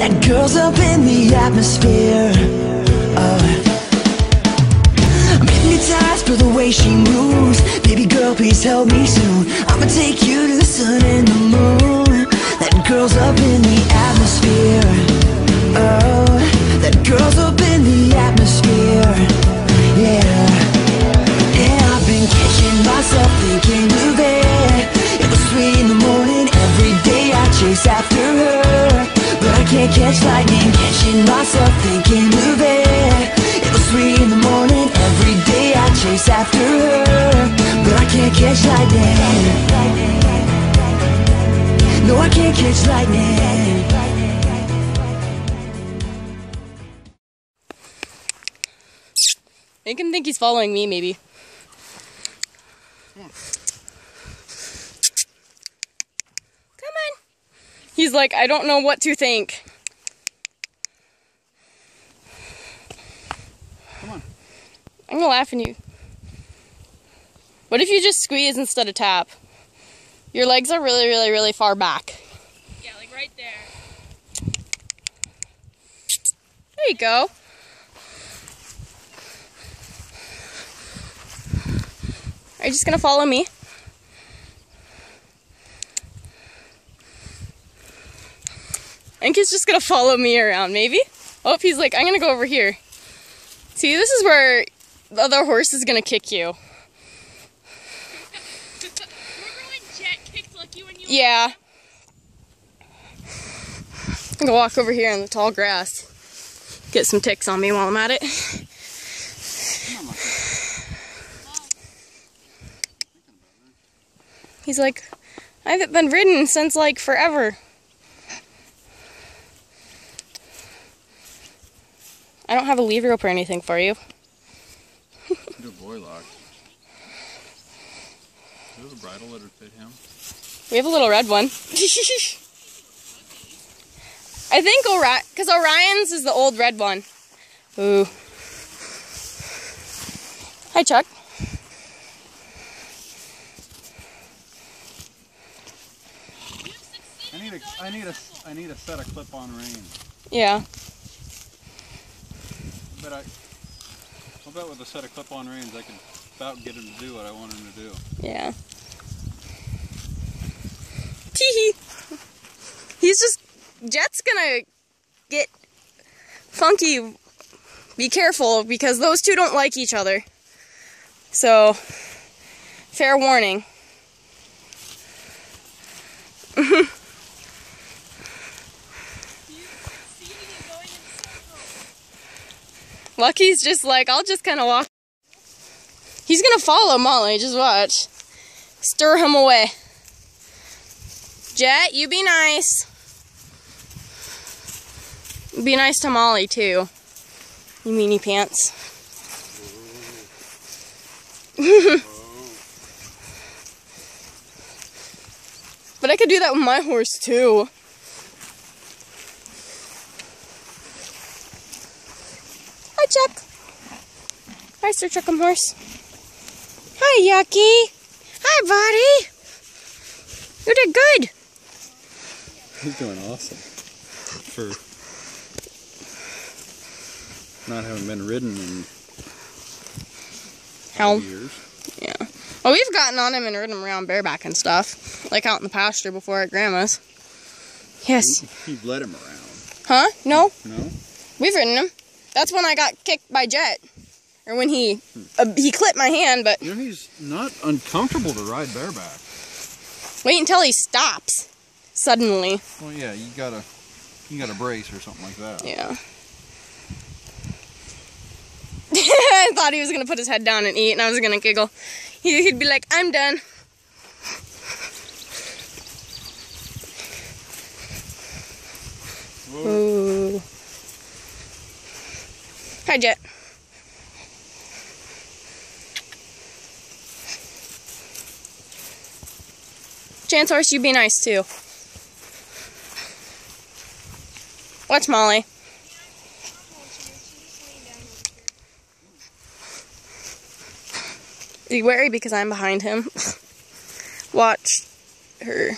That girl's up in the atmosphere. I'm hypnotized by the way she moves. Baby girl, please help me soon. I'ma take you to the sun and the moon. That girl's up in the atmosphere. Oh, that girl's up in the atmosphere. Yeah. And I've been catching myself thinking of it. It was 3 in the morning, every day I chase after her, but I can't catch lightning. Catching myself thinking of it. It was 3 in the morning, every day I chase after her, but I can't catch lightning. No, I can't catch lightning. Make him think he's following me, maybe. Come on. He's like, I don't know what to think. Come on. I'm gonna laugh at you. What if you just squeeze instead of tap? Your legs are really, really, really far back. Yeah, like right there. There you go. Are you just gonna follow me? I think he's just gonna follow me around, maybe? Oh, he's like, I'm gonna go over here. See, this is where the other horse is gonna kick you. Remember when Jet kicked Lucky when you Yeah. I'm gonna walk over here in the tall grass. Get some ticks on me while I'm at it. He's like, I haven't been ridden since like forever. I don't have a lead rope or anything for you. Do a boy lock. There's a bridle that would fit him. We have a little red one. I think because Orion's is the old red one. Ooh. Hi, Chuck. I need a set of clip-on reins. Yeah. But I'll bet with a set of clip-on reins I can about get him to do what I want him to do. Yeah. Tee-hee. He's just, Jet's gonna get funky. Be careful, because those two don't like each other. So, fair warning. Lucky's just like, I'll just kind of walk. He's gonna follow Molly, just watch. Stir him away. Jet, you be nice. Be nice to Molly, too. You meanie pants. But I could do that with my horse, too. Hi, Chuck. Hi, Sir Chuckum Horse. Hi, Yucky. Hi, buddy. You did good. He's doing awesome. For not having been ridden in years. Yeah. Well, we've gotten on him and ridden him around bareback and stuff. Like out in the pasture before at Grandma's. Yes. You've led him around. Huh? No? No? We've ridden him. That's when I got kicked by Jet. Or when he clipped my hand, but... You know, he's not uncomfortable to ride bareback. Wait until he stops. Suddenly. Well, yeah, you gotta brace or something like that. Yeah. I thought he was going to put his head down and eat, and I was going to giggle. He'd be like, I'm done. Whoa. Ooh. Hi, Jet. Chance Horse, you be nice too. What's Molly? Be wary because I'm behind him. Watch her.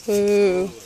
Ooh.